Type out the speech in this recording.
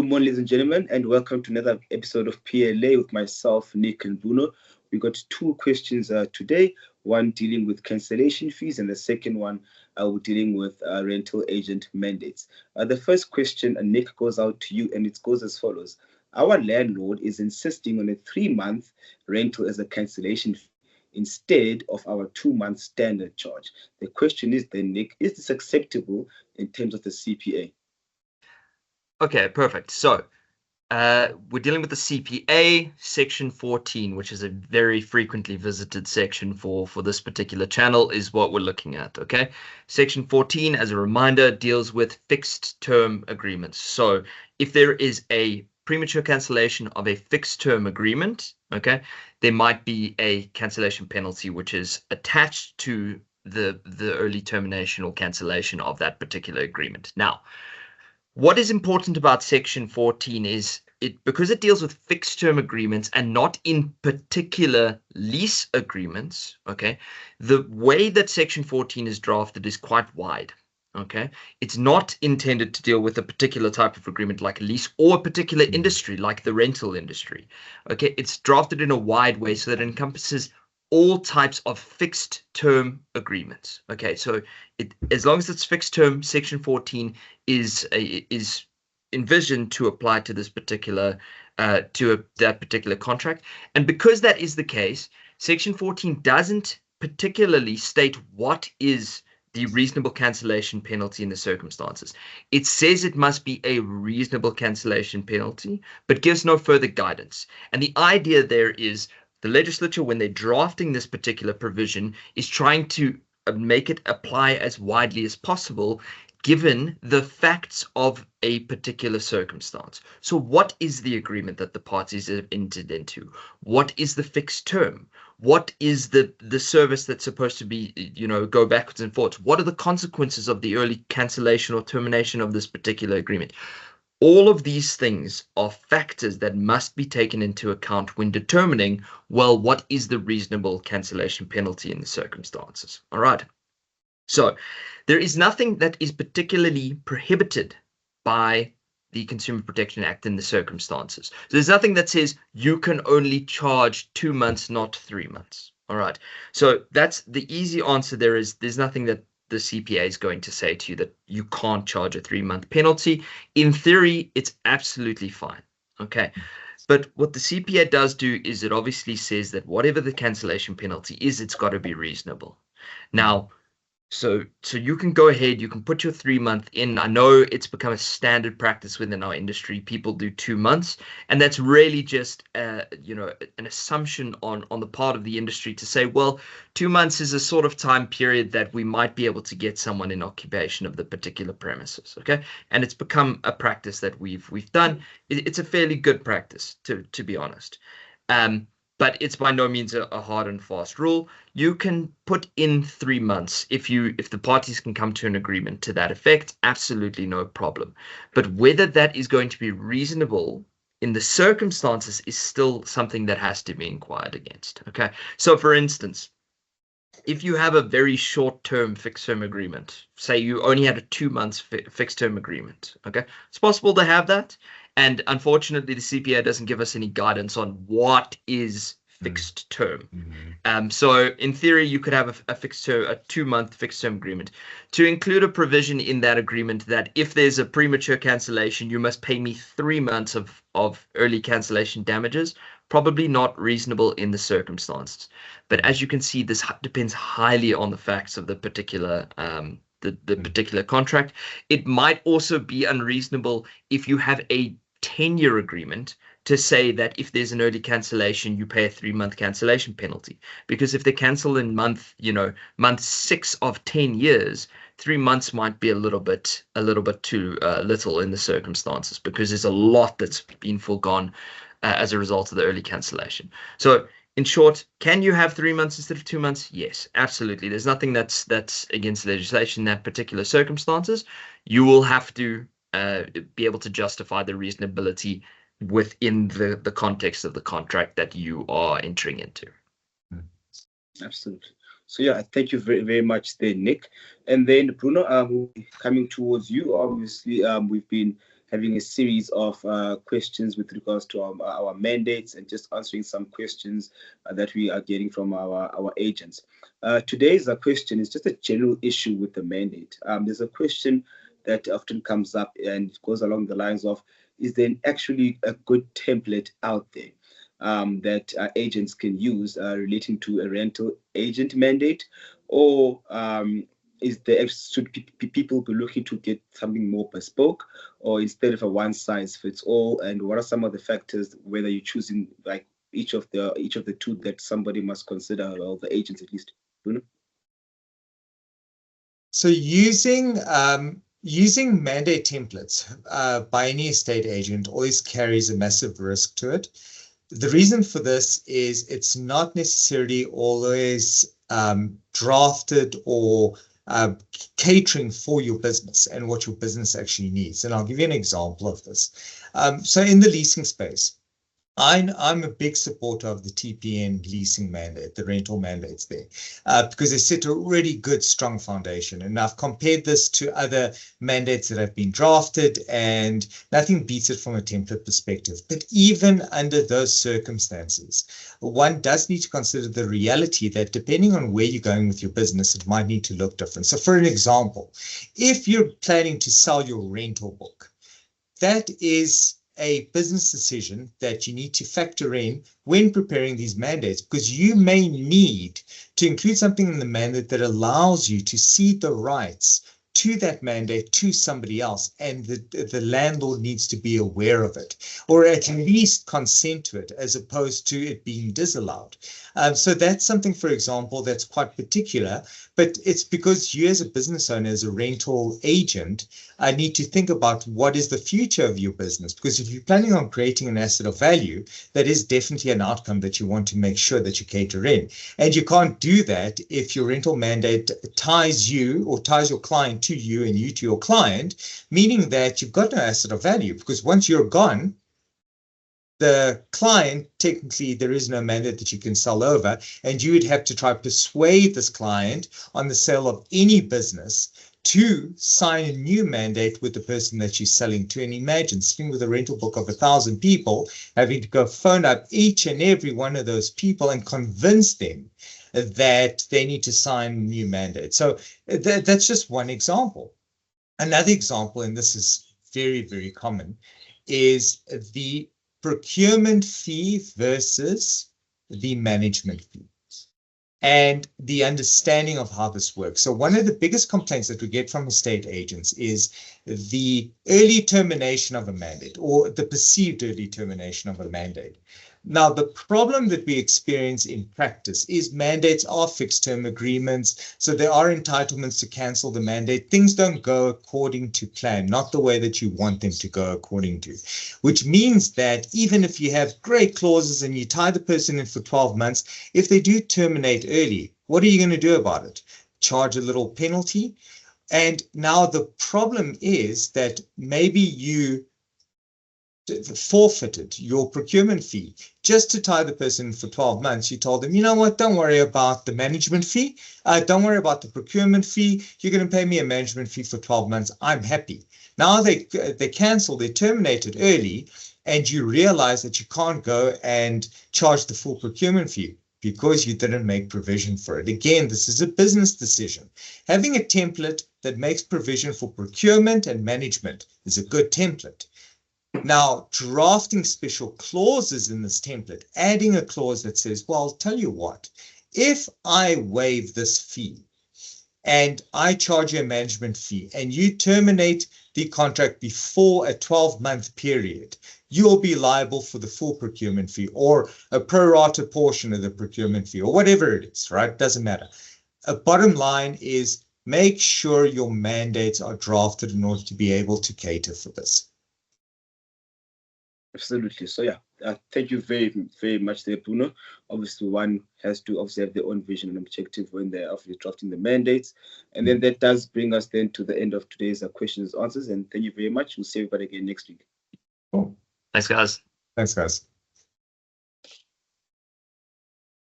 morning, ladies and gentlemen, and welcome to another episode of PLA with myself, Nick and Bruno. We got two questions today, one dealing with cancellation fees and the second one we're dealing with rental agent mandates. The first question, Nick, goes out to you and it goes as follows. Our landlord is insisting on a 3-month rental as a cancellation fee instead of our 2-month standard charge. The question is then, Nick, is this acceptable in terms of the CPA? Okay, perfect. So we're dealing with the CPA section 14, which is a very frequently visited section for this particular channel, is what we're looking at. Okay, section 14, as a reminder, deals with fixed term agreements. So if there is a premature cancellation of a fixed term agreement, okay, there might be a cancellation penalty which is attached to the early termination or cancellation of that particular agreement. Now, what is important about section 14 is because it deals with fixed term agreements and not in particular lease agreements, okay, the way that section 14 is drafted is quite wide, okay? It's not intended to deal with a particular type of agreement like a lease or a particular industry like the rental industry, okay? It's drafted in a wide way so that it encompasses all types of fixed term agreements. Okay, so as long as it's fixed term, section 14 is envisioned to apply to this particular that particular contract. And because that is the case, section 14 doesn't particularly state what is the reasonable cancellation penalty in the circumstances. It says it must be a reasonable cancellation penalty, but gives no further guidance. And the idea there is the legislature, when they're drafting this particular provision, is trying to make it apply as widely as possible, given the facts of a particular circumstance. So what is the agreement that the parties have entered into? What is the fixed term? What is the service that's supposed to be, go backwards and forwards? What are the consequences of the early cancellation or termination of this particular agreement? All of these things are factors that must be taken into account when determining, well, what is the reasonable cancellation penalty in the circumstances? All right. So there is nothing that is particularly prohibited by the Consumer Protection Act in the circumstances. So there's nothing that says you can only charge 2 months, not 3 months. All right. So that's the easy answer. There's nothing that the CPA is going to say to you that you can't charge a 3-month penalty. In theory, it's absolutely fine. Okay. But what the CPA does do is it obviously says that whatever the cancellation penalty is, it's got to be reasonable. Now, so you can go ahead, you can put your 3-month in. I know it's become a standard practice within our industry. People do 2 months, and that's really just an assumption on the part of the industry to say, well, 2 months is a sort of time period that we might be able to get someone in occupation of the particular premises, okay? And it's become a practice that we've done. It's a fairly good practice, to be honest. But it's by no means a hard and fast rule. You can put in 3 months if the parties can come to an agreement to that effect. Absolutely no problem. But whether that is going to be reasonable in the circumstances is still something that has to be inquired against. Okay. So for instance, if you have a very short-term fixed-term agreement, say you only had a 2 months fixed-term agreement, okay, it's possible to have that. And unfortunately, the CPA doesn't give us any guidance on what is fixed term. So in theory, you could have a 2-month fixed term agreement to include a provision in that agreement that if there's a premature cancellation, you must pay me 3 months of early cancellation damages. Probably not reasonable in the circumstances. But as you can see, this depends highly on the facts of the particular particular contract. It might also be unreasonable if you have a 10-year agreement to say that if there's an early cancellation, you pay a 3-month cancellation penalty. Because if they cancel in month 6 of 10 years, 3 months might be a little bit too little in the circumstances, because there's a lot that's been foregone as a result of the early cancellation. So in short, can you have 3 months instead of 2 months? Yes, absolutely. There's nothing that's against legislation in that particular circumstances. You will have to be able to justify the reasonability within the context of the contract that you are entering into. Absolutely. So yeah, thank you very, very much there, Nick. And then Bruno, coming towards you, obviously we've been having a series of questions with regards to our mandates and just answering some questions that we are getting from our agents. Today's question is just a general issue with the mandate. There's a question that often comes up and it goes along the lines of, is there actually a good template out there that agents can use relating to a rental agent mandate, or should people be looking to get something more bespoke, or instead of a one size fits all? And what are some of the factors whether you're choosing like each of the two that somebody must consider, or the agents at least? Bruno? So using mandate templates by any estate agent always carries a massive risk to it. The reason for this is it's not necessarily always drafted or catering for your business and what your business actually needs. And I'll give you an example of this. So in the leasing space, I'm a big supporter of the TPN leasing mandate, the rental mandates there, because they set a really good, strong foundation. And I've compared this to other mandates that have been drafted, and nothing beats it from a template perspective. But even under those circumstances, one does need to consider the reality that depending on where you're going with your business, it might need to look different. So for an example, if you're planning to sell your rental book, that is a business decision that you need to factor in when preparing these mandates, because you may need to include something in the mandate that allows you to cede the rights to that mandate to somebody else, and the landlord needs to be aware of it, or at least consent to it, as opposed to it being disallowed. So that's something, for example, that's quite particular, but it's because you as a business owner, as a rental agent, need to think about what is the future of your business, because if you're planning on creating an asset of value, that is definitely an outcome that you want to make sure that you cater in. And you can't do that if your rental mandate ties you or ties your client to you and you to your client, meaning that you've got no asset of value, because once you're gone, the client, technically, there is no mandate that you can sell over, and you would have to try to persuade this client on the sale of any business to sign a new mandate with the person that you're selling to. And imagine sitting with a rental book of 1,000 people, having to go phone up each and every one of those people and convince them that they need to sign a new mandate. So that's just one example. Another example, and this is very, very common, is the procurement fee versus the management fee, and the understanding of how this works. So one of the biggest complaints that we get from estate agents is the early termination of a mandate, or the perceived early termination of a mandate. Now, the problem that we experience in practice is mandates are fixed term agreements, so there are entitlements to cancel the mandate. Things don't go according to plan, not the way that you want them to go according to, which means that even if you have great clauses and you tie the person in for 12 months, if they do terminate early, what are you going to do about it? Charge a little penalty? And now the problem is that maybe you forfeited your procurement fee just to tie the person for 12 months. You told them, you know what, don't worry about the management fee. Don't worry about the procurement fee. You're going to pay me a management fee for 12 months. I'm happy. Now they cancel, they terminate it early, and you realize that you can't go and charge the full procurement fee because you didn't make provision for it. Again, this is a business decision. Having a template that makes provision for procurement and management is a good template. Now, drafting special clauses in this template, adding a clause that says, well, I'll tell you what, if I waive this fee and I charge you a management fee and you terminate the contract before a 12-month period, you'll be liable for the full procurement fee or a pro rata portion of the procurement fee or whatever it is, right? Doesn't matter. A bottom line is make sure your mandates are drafted in order to be able to cater for this. Absolutely. So yeah, thank you very, very much there, Bruno. Obviously, one has to obviously have their own vision and objective when they're obviously drafting the mandates. And then that does bring us then to the end of today's questions and answers. And thank you very much. We'll see everybody again next week. Cool. Thanks, guys. Thanks, guys.